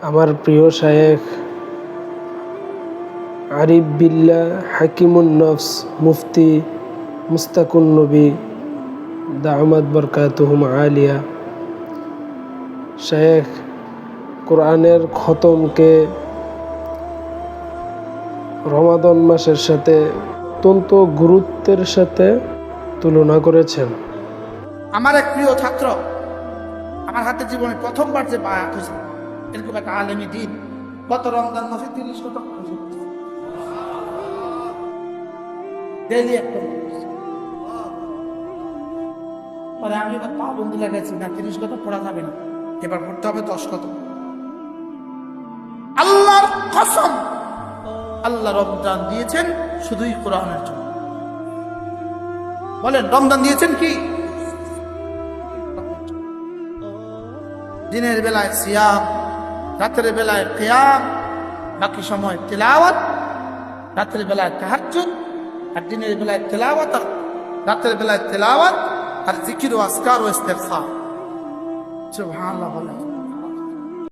আমার প্রিয় শায়েখ আরিফ বিল্লাহ হাকিমুন নফস মুফতি মুস্তাকুন নবী দামাত বরকাতুহুম আলিয়া শায়েখ কোরআনের খতমকে রমাদান মাসের সাথে অত্যন্ত গুরুত্বের সাথে তুলনা করেছেন। আমার এক প্রিয় ছাত্র আমার হাতে জীবনে প্রথমবার যে বায়াত হয়েছে এরকম একটা আলেমী দিন গত রমজান মাসে 30 শতক ডেইলি একটা পরে আমি এবার পাবন্দি লাগাইছি না 30 শতক পড়া যাবে না, এবার পড়তে হবে 10 শতক। আল্লাহর কসম, আল্লাহ রমজান দিয়েছেন শুধুই কোরআনের জন্য। বলেন রমজান দিয়েছেন কি? দিনের বেলায় সিয়াম, রাতের বেলায় কিয়াম, বাকি সময় তিলাওয়াত, রাতের বেলায় তাহাজ্জুদ, আর দিনের বেলায় তিলাওয়াত, রাতের বেলায় তিলাওয়াত, আর জিকির ও আজকার ও ইস্তিগফার। সুবহানাল্লাহ।